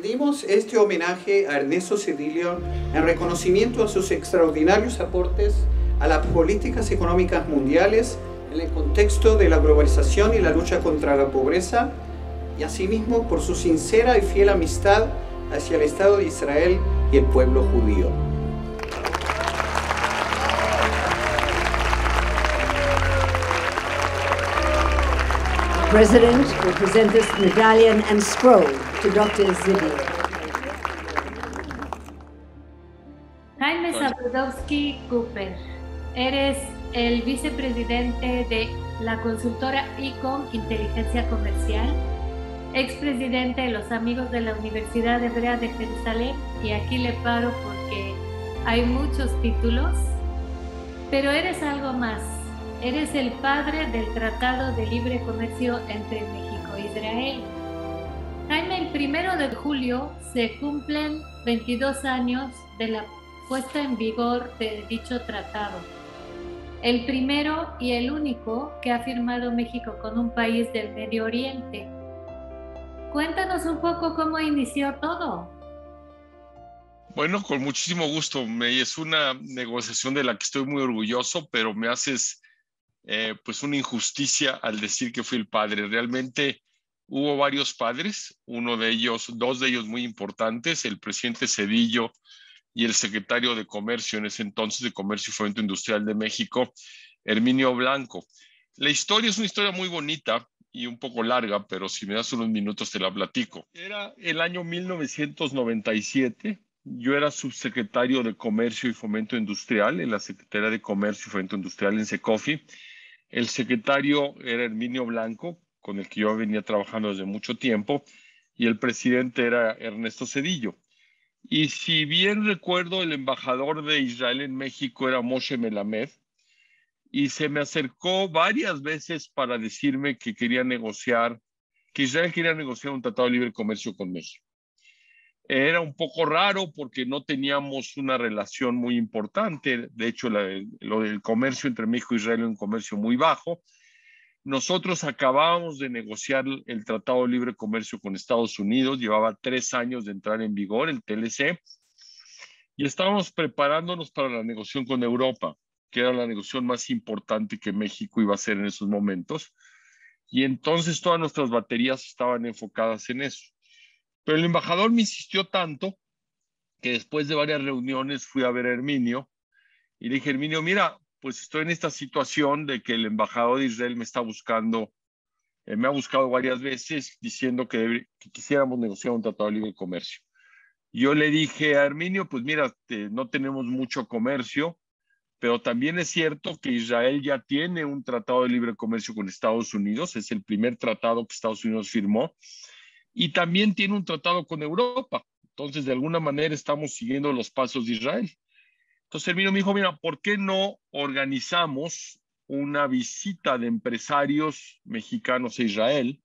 Rendimos este homenaje a Ernesto Zedillo en reconocimiento a sus extraordinarios aportes a las políticas económicas mundiales en el contexto de la globalización y la lucha contra la pobreza, y asimismo por su sincera y fiel amistad hacia el Estado de Israel y el pueblo judío. The President will present this medallion and scroll to Dr. Zedillo. Jaime Zabudowski Cooper, eres el vicepresidente de la consultora ICOM Inteligencia Comercial, expresidente de los Amigos de la Universidad Hebrea de Jerusalén, y aquí le paro porque hay muchos títulos, pero eres algo más. Eres el padre del Tratado de Libre Comercio entre México e Israel. Jaime, el 1 de julio se cumplen 22 años de la puesta en vigor de dicho tratado. El primero y el único que ha firmado México con un país del Medio Oriente. Cuéntanos un poco cómo inició todo. Bueno, con muchísimo gusto. Es una negociación de la que estoy muy orgulloso, pero me haces pues una injusticia al decir que fui el padre. Realmente hubo varios padres, dos de ellos muy importantes, el presidente Zedillo y el secretario de Comercio en ese entonces, de Comercio y Fomento Industrial de México, Herminio Blanco. La historia es una historia muy bonita y un poco larga, pero si me das unos minutos te la platico. Era el año 1997, yo era subsecretario de Comercio y Fomento Industrial en la Secretaría de Comercio y Fomento Industrial en Secofi. El secretario era Herminio Blanco, con el que yo venía trabajando desde mucho tiempo, y el presidente era Ernesto Zedillo. Y si bien recuerdo, el embajador de Israel en México era Moshe Melamed, y se me acercó varias veces para decirme que Israel quería negociar un tratado de libre comercio con México. Era un poco raro porque no teníamos una relación muy importante. De hecho, lo del comercio entre México e Israel era un comercio muy bajo. Nosotros acabábamos de negociar el Tratado de Libre Comercio con Estados Unidos. Llevaba 3 años de entrar en vigor, el TLC. Y estábamos preparándonos para la negociación con Europa, que era la negociación más importante que México iba a hacer en esos momentos. Y entonces todas nuestras baterías estaban enfocadas en eso. Pero el embajador me insistió tanto que después de varias reuniones fui a ver a Herminio y le dije, Herminio, mira, pues estoy en esta situación de que el embajador de Israel me está buscando, me ha buscado varias veces diciendo que quisiéramos negociar un tratado de libre comercio. Yo le dije a Herminio, pues mira, no tenemos mucho comercio, pero también es cierto que Israel ya tiene un tratado de libre comercio con Estados Unidos, es el primer tratado que Estados Unidos firmó, y también tiene un tratado con Europa. Entonces, de alguna manera estamos siguiendo los pasos de Israel. Entonces, Herminio me dijo, mira, ¿por qué no organizamos una visita de empresarios mexicanos a Israel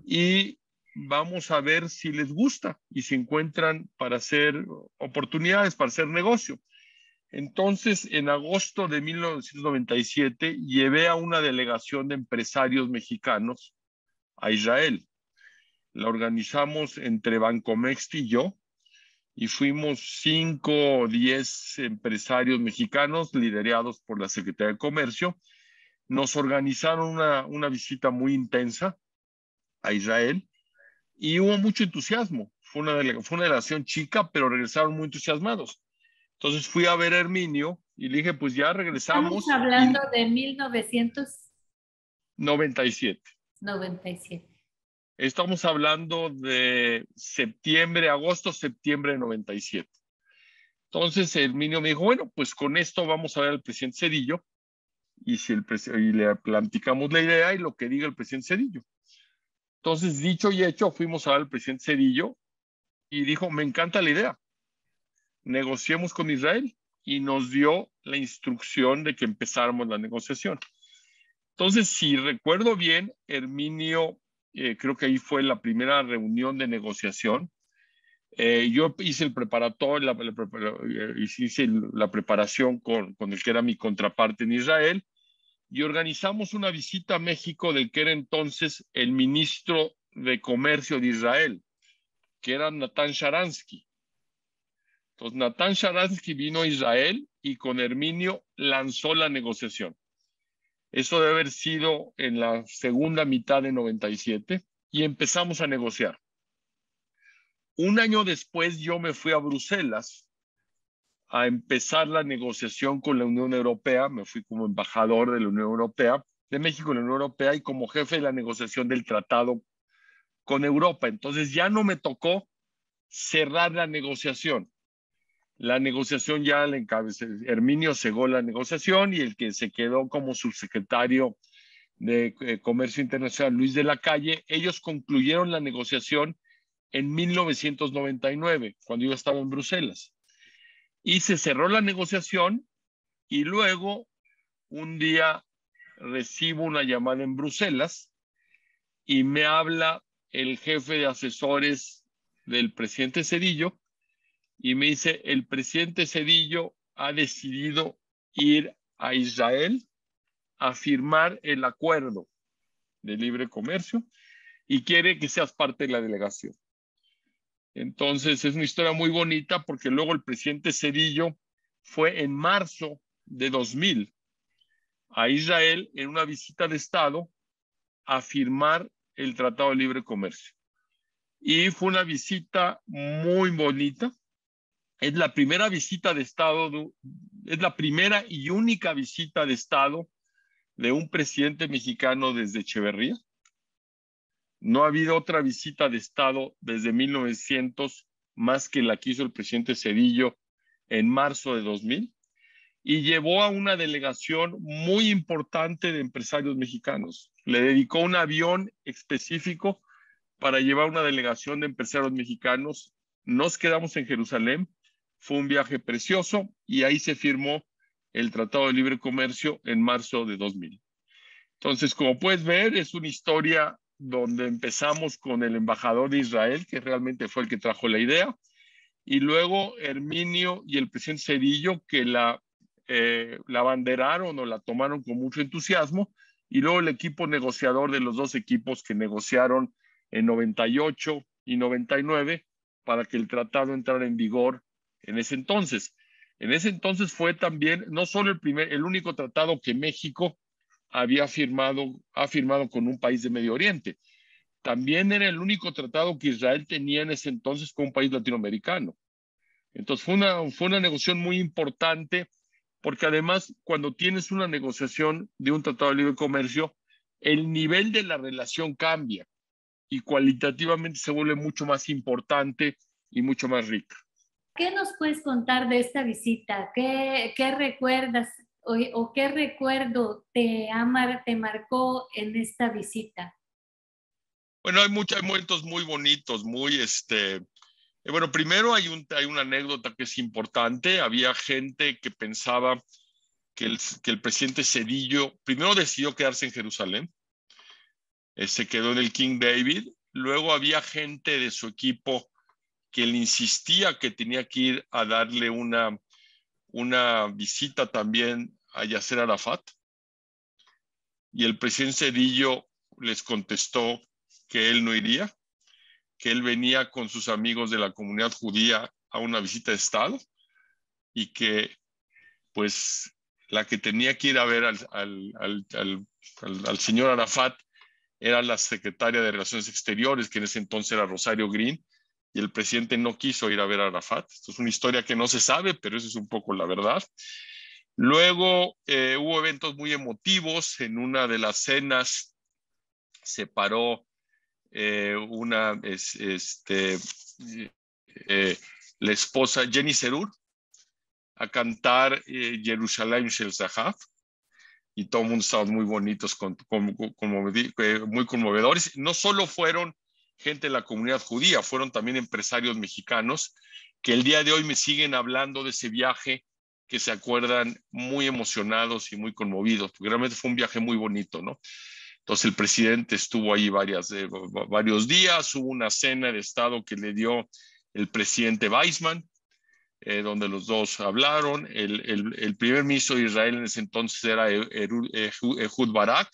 y vamos a ver si les gusta y si encuentran para hacer oportunidades, para hacer negocio? Entonces, en agosto de 1997, llevé a una delegación de empresarios mexicanos a Israel. La organizamos entre Bancomext y yo, y fuimos 5 o 10 empresarios mexicanos liderados por la Secretaría de Comercio. Nos organizaron una visita muy intensa a Israel y hubo mucho entusiasmo. Fue una delegación chica, pero regresaron muy entusiasmados. Entonces fui a ver a Herminio y le dije, pues ya regresamos. Estamos hablando de 1997. Estamos hablando de agosto-septiembre de 97. Entonces Herminio me dijo, bueno, pues con esto vamos a ver al presidente Zedillo y le platicamos la idea y lo que diga el presidente Zedillo. Entonces, dicho y hecho, fuimos a ver al presidente Zedillo y dijo, me encanta la idea, negociemos con Israel, y nos dio la instrucción de que empezáramos la negociación. Entonces, si recuerdo bien, Herminio, creo que ahí fue la primera reunión de negociación. Yo hice el preparatorio, hice la preparación con el que era mi contraparte en Israel, y organizamos una visita a México del que era entonces el ministro de Comercio de Israel, que era Natan Sharansky. Entonces, Natan Sharansky vino a Israel y con Herminio lanzó la negociación. Eso debe haber sido en la segunda mitad de 97 y empezamos a negociar. Un año después yo me fui a Bruselas a empezar la negociación con la Unión Europea. Me fui como embajador de la Unión Europea, de México en la Unión Europea, y como jefe de la negociación del tratado con Europa. Entonces ya no me tocó cerrar la negociación. La negociación ya la encabezó, Herminio cegó la negociación, y el que se quedó como subsecretario de Comercio Internacional, Luis de la Calle, ellos concluyeron la negociación en 1999, cuando yo estaba en Bruselas. Y se cerró la negociación, y luego un día recibo una llamada en Bruselas y me habla el jefe de asesores del presidente Zedillo y me dice: el presidente Zedillo ha decidido ir a Israel a firmar el acuerdo de libre comercio y quiere que seas parte de la delegación. Entonces es una historia muy bonita, porque luego el presidente Zedillo fue en marzo de 2000 a Israel en una visita de Estado a firmar el Tratado de Libre Comercio. Y fue una visita muy bonita. Es la primera visita de Estado, es la primera y única visita de Estado de un presidente mexicano desde Echeverría. No ha habido otra visita de Estado desde 1900 más que la que hizo el presidente Zedillo en marzo de 2000, y llevó a una delegación muy importante de empresarios mexicanos. Le dedicó un avión específico para llevar una delegación de empresarios mexicanos. Nos quedamos en Jerusalén, fue un viaje precioso, y ahí se firmó el Tratado de Libre Comercio en marzo de 2000. Entonces, como puedes ver, es una historia donde empezamos con el embajador de Israel, que realmente fue el que trajo la idea, y luego Herminio y el presidente Zedillo, que la abanderaron o la tomaron con mucho entusiasmo, y luego el equipo negociador de los dos equipos que negociaron en 98 y 99 para que el tratado entrara en vigor en ese entonces. En ese entonces fue también no solo el único tratado que México ha firmado con un país de Medio Oriente, también era el único tratado que Israel tenía en ese entonces con un país latinoamericano. Entonces fue una negociación muy importante, porque además cuando tienes una negociación de un tratado de libre comercio, el nivel de la relación cambia y cualitativamente se vuelve mucho más importante y mucho más rica. ¿Qué nos puedes contar de esta visita? ¿Qué recuerdas o qué recuerdo te marcó en esta visita? Bueno, hay momentos muy bonitos, bueno, primero hay una anécdota que es importante. Había gente que pensaba que el presidente Zedillo primero decidió quedarse en Jerusalén, se quedó en el King David. Luego había gente de su equipo que le insistía que tenía que ir a darle una visita también a Yasser Arafat. Y el presidente Zedillo les contestó que él no iría, que él venía con sus amigos de la comunidad judía a una visita de Estado, y que pues la que tenía que ir a ver al señor Arafat era la secretaria de Relaciones Exteriores, que en ese entonces era Rosario Green, y el presidente no quiso ir a ver a Arafat. Esto es una historia que no se sabe, pero eso es un poco la verdad. Luego hubo eventos muy emotivos. En una de las cenas se paró la esposa Jenny Serur a cantar Jerusalem Shel Zahav, y todo el mundo estaba muy bonitos, muy conmovedores. No solo fueron gente de la comunidad judía, fueron también empresarios mexicanos que el día de hoy me siguen hablando de ese viaje, que se acuerdan muy emocionados y muy conmovidos, porque realmente fue un viaje muy bonito, ¿no? Entonces el presidente estuvo ahí varios días. Hubo una cena de Estado que le dio el presidente Weizmann, donde los dos hablaron. El primer ministro de Israel en ese entonces era Ehud Barak.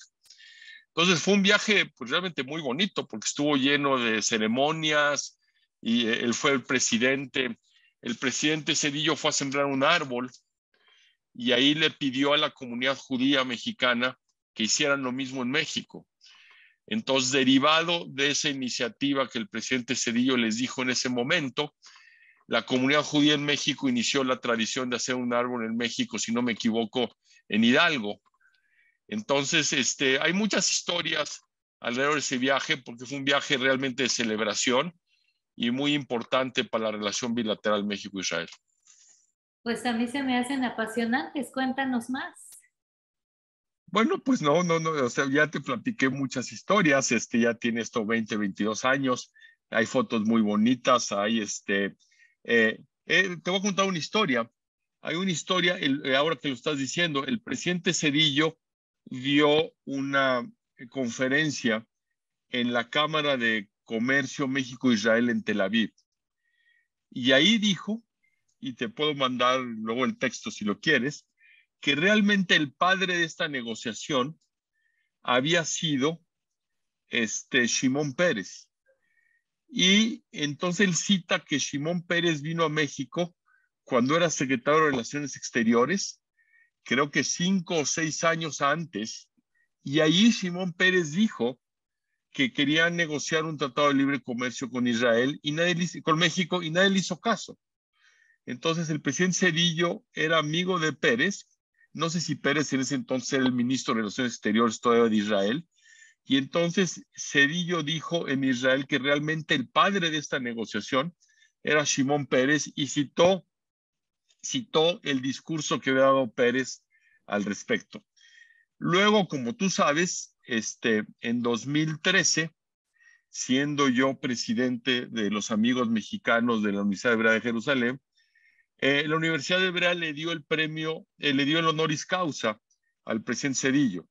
Entonces fue un viaje pues realmente muy bonito, porque estuvo lleno de ceremonias y él fue el presidente. El presidente Zedillo fue a sembrar un árbol y ahí le pidió a la comunidad judía mexicana que hicieran lo mismo en México. Entonces, derivado de esa iniciativa que el presidente Zedillo les dijo en ese momento, la comunidad judía en México inició la tradición de hacer un árbol en México, si no me equivoco, en Hidalgo. Entonces, hay muchas historias alrededor de ese viaje, porque fue un viaje realmente de celebración y muy importante para la relación bilateral México-Israel. Pues a mí se me hacen apasionantes, cuéntanos más. Bueno, pues no, o sea, ya te platiqué muchas historias, ya tiene esto 20, 22 años, hay fotos muy bonitas, te voy a contar una historia. Hay una historia, ahora que lo estás diciendo, el presidente Zedillo dio una conferencia en la Cámara de Comercio México-Israel en Tel Aviv. Y ahí dijo, y te puedo mandar luego el texto si lo quieres, que realmente el padre de esta negociación había sido Shimón Peres. Y entonces él cita que Shimón Peres vino a México cuando era secretario de Relaciones Exteriores, creo que 5 o 6 años antes, y ahí Shimón Peres dijo que querían negociar un tratado de libre comercio con Israel y con México, y nadie le hizo caso. Entonces el presidente Zedillo era amigo de Peres, no sé si Peres en ese entonces era el ministro de Relaciones Exteriores todavía de Israel, y entonces Zedillo dijo en Israel que realmente el padre de esta negociación era Shimón Peres, y citó el discurso que había dado Peres al respecto. Luego, como tú sabes, en 2013, siendo yo presidente de los amigos mexicanos de la Universidad Hebrea de Jerusalén, la Universidad Hebrea le dio el premio, le dio el honoris causa al presidente Zedillo.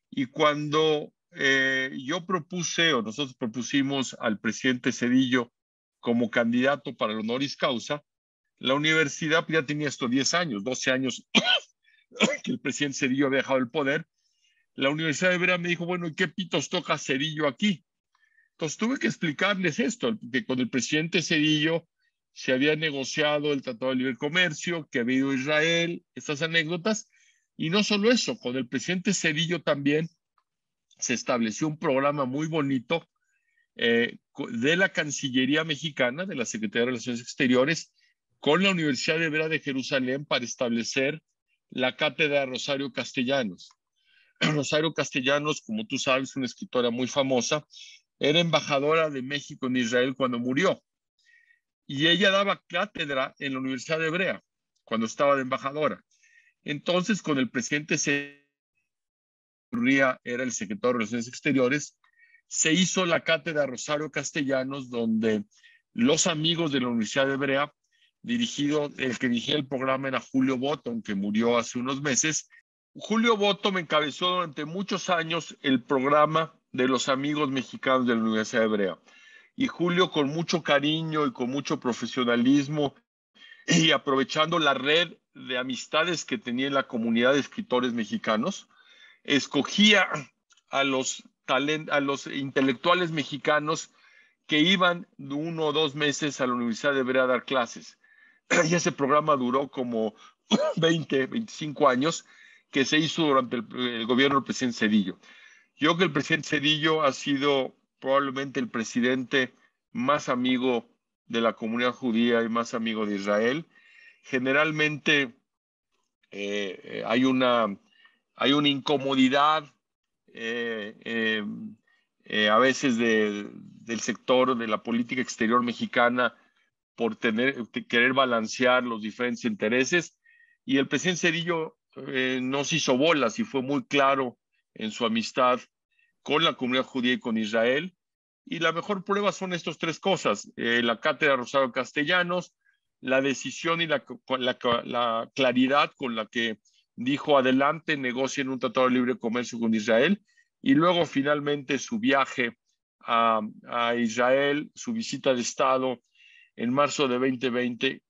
Y cuando yo propuse, o nosotros propusimos al presidente Zedillo como candidato para el honoris causa, la universidad ya tenía estos 10 años, 12 años que el presidente Zedillo había dejado el poder. La Universidad Hebrea me dijo, bueno, ¿y qué pitos toca Zedillo aquí? Entonces tuve que explicarles esto, que con el presidente Zedillo se había negociado el Tratado de Libre Comercio, que había ido a Israel, estas anécdotas, y no solo eso, con el presidente Zedillo también se estableció un programa muy bonito de la Cancillería Mexicana, de la Secretaría de Relaciones Exteriores, con la Universidad Hebrea de Jerusalén para establecer la cátedra de Rosario Castellanos. Rosario Castellanos, como tú sabes, una escritora muy famosa, era embajadora de México en Israel cuando murió. Y ella daba cátedra en la Universidad Hebrea cuando estaba de embajadora. Entonces, con el presidente Zedillo, era el secretario de Relaciones Exteriores, se hizo la cátedra Rosario Castellanos, donde los amigos de la Universidad Hebrea, el que dirigía el programa era Julio Bottom, que murió hace unos meses. Julio Bottom encabezó durante muchos años el programa de los amigos mexicanos de la Universidad Hebrea. Y Julio, con mucho cariño y con mucho profesionalismo, y aprovechando la red de amistades que tenía en la comunidad de escritores mexicanos, escogía a los intelectuales mexicanos que iban 1 o 2 meses a la Universidad Hebrea a dar clases. Y ese programa duró como 20, 25 años, que se hizo durante el gobierno del presidente Zedillo. Yo creo que el presidente Zedillo ha sido probablemente el presidente más amigo de la comunidad judía y más amigo de Israel. Generalmente hay una incomodidad a veces del sector de la política exterior mexicana por querer balancear los diferentes intereses, y el presidente Zedillo no se hizo bolas y fue muy claro en su amistad con la comunidad judía y con Israel. Y la mejor prueba son estas 3 cosas: la cátedra Rosario Castellanos, la decisión y la claridad con la que dijo adelante, negocien un tratado de libre comercio con Israel, y luego finalmente su viaje a Israel, su visita de Estado en marzo de 2020,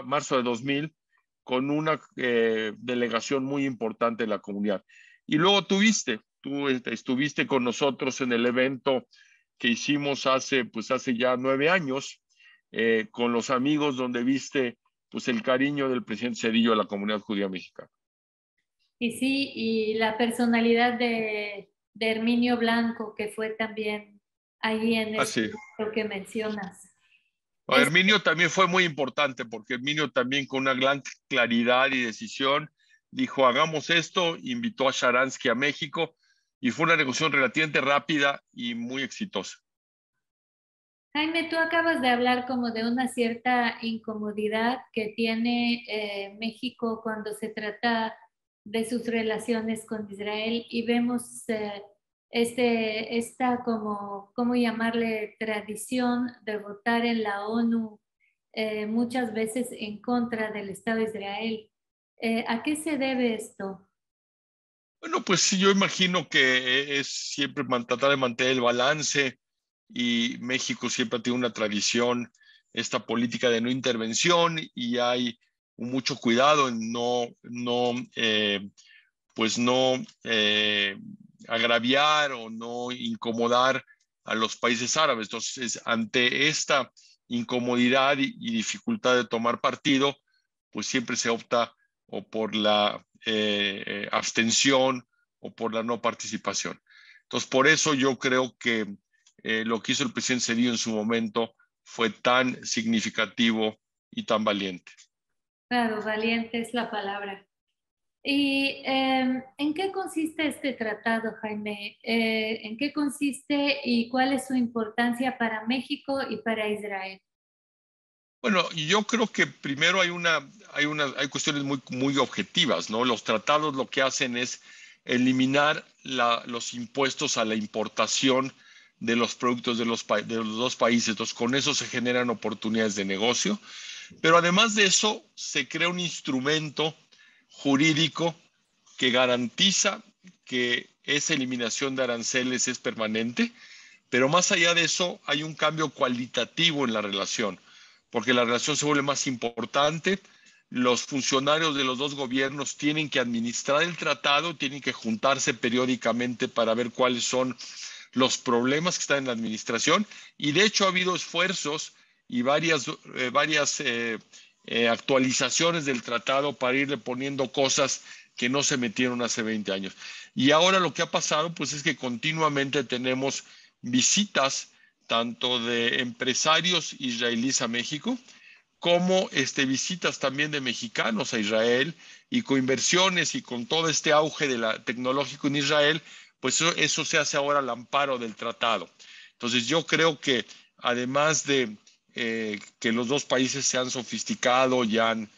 marzo de 2000, con una delegación muy importante de la comunidad. Y luego tú estuviste con nosotros en el evento que hicimos hace ya 9 años con los amigos, donde viste pues el cariño del presidente Zedillo a la comunidad judía mexicana. Y sí, y la personalidad de Herminio Blanco, que fue también ahí en este lo que mencionas. Herminio también fue muy importante, porque Herminio también con una gran claridad y decisión dijo, hagamos esto, invitó a Sharansky a México y fue una negociación relativamente rápida y muy exitosa. Jaime, tú acabas de hablar como de una cierta incomodidad que tiene México cuando se trata de sus relaciones con Israel y vemos esta como, ¿cómo llamarle? Tradición de votar en la ONU muchas veces en contra del Estado de Israel. ¿A qué se debe esto? Bueno, pues sí, yo imagino que es siempre tratar de mantener el balance, y México siempre tiene una tradición, esta política de no intervención, y hay mucho cuidado en no agraviar o no incomodar a los países árabes. Entonces, ante esta incomodidad y dificultad de tomar partido, pues siempre se opta o por la abstención o por la no participación. Entonces, por eso yo creo que lo que hizo el presidente Zedillo en su momento fue tan significativo y tan valiente. Claro, valiente es la palabra. ¿Y en qué consiste este tratado, Jaime? ¿En qué consiste y cuál es su importancia para México y para Israel? Bueno, yo creo que primero hay cuestiones muy objetivas, ¿no? Los tratados lo que hacen es eliminar los impuestos a la importación de los productos de los dos países. Entonces, con eso se generan oportunidades de negocio. Pero además de eso, se crea un instrumento jurídico que garantiza que esa eliminación de aranceles es permanente, pero más allá de eso, hay un cambio cualitativo en la relación, porque la relación se vuelve más importante. Los funcionarios de los dos gobiernos tienen que administrar el tratado, tienen que juntarse periódicamente para ver cuáles son los problemas que están en la administración, y de hecho ha habido esfuerzos y varias actualizaciones del tratado para irle poniendo cosas que no se metieron hace 20 años. Y ahora lo que ha pasado pues es que continuamente tenemos visitas tanto de empresarios israelíes a México, como visitas también de mexicanos a Israel, y con inversiones y con todo este auge tecnológico en Israel, pues eso se hace ahora al amparo del tratado. Entonces yo creo que además de que los dos países se han sofisticado y han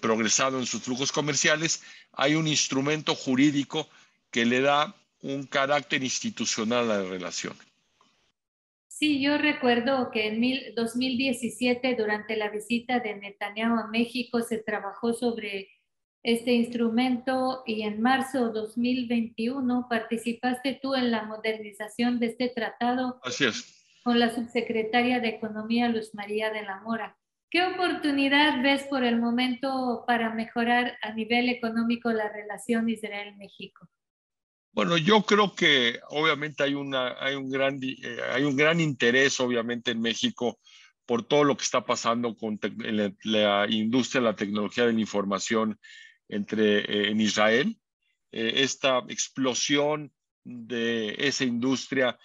progresado en sus flujos comerciales, hay un instrumento jurídico que le da un carácter institucional a la relación. Sí, yo recuerdo que en 2017, durante la visita de Netanyahu a México, se trabajó sobre este instrumento y en marzo de 2021 participaste tú en la modernización de este tratado. Así es. Con la subsecretaria de Economía, Luz María de la Mora. ¿Qué oportunidad ves por el momento para mejorar a nivel económico la relación Israel-México? Bueno, yo creo que obviamente hay un gran interés obviamente en México por todo lo que está pasando con la industria de la tecnología de la información en Israel. Esta explosión de esa industria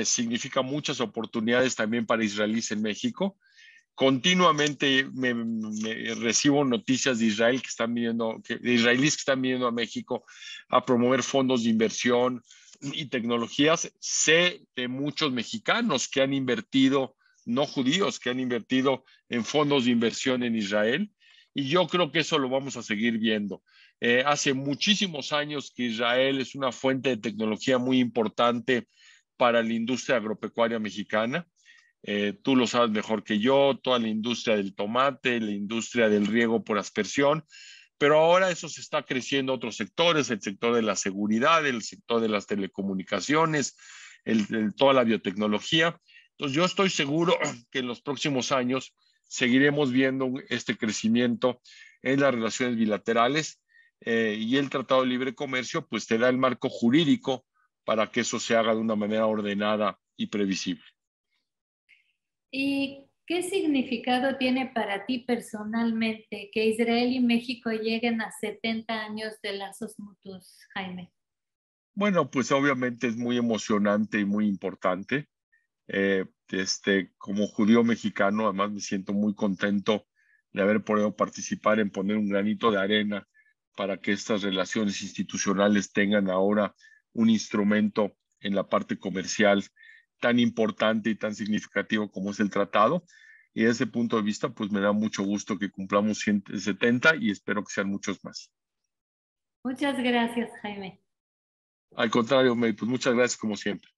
significa muchas oportunidades también para israelíes en México. Continuamente me recibo noticias de israelíes que están viniendo a México a promover fondos de inversión y tecnologías. Sé de muchos mexicanos que han invertido, no judíos, que han invertido en fondos de inversión en Israel, y yo creo que eso lo vamos a seguir viendo. Hace muchísimos años que Israel es una fuente de tecnología muy importante para la industria agropecuaria mexicana. Tú lo sabes mejor que yo, toda la industria del tomate, la industria del riego por aspersión, pero ahora eso se está creciendo a otros sectores, el sector de la seguridad, el sector de las telecomunicaciones, toda la biotecnología. Entonces yo estoy seguro que en los próximos años seguiremos viendo este crecimiento en las relaciones bilaterales, y el Tratado de Libre Comercio pues te da el marco jurídico para que eso se haga de una manera ordenada y previsible. ¿Y qué significado tiene para ti personalmente que Israel y México lleguen a 70 años de lazos mutuos, Jaime? Bueno, pues obviamente es muy emocionante y muy importante. Como judío mexicano, además me siento muy contento de haber podido participar en poner un granito de arena para que estas relaciones institucionales tengan ahora un instrumento en la parte comercial tan importante y tan significativo como es el tratado. Y desde ese punto de vista, pues me da mucho gusto que cumplamos 170 y espero que sean muchos más. Muchas gracias, Jaime. Al contrario, May, pues muchas gracias como siempre.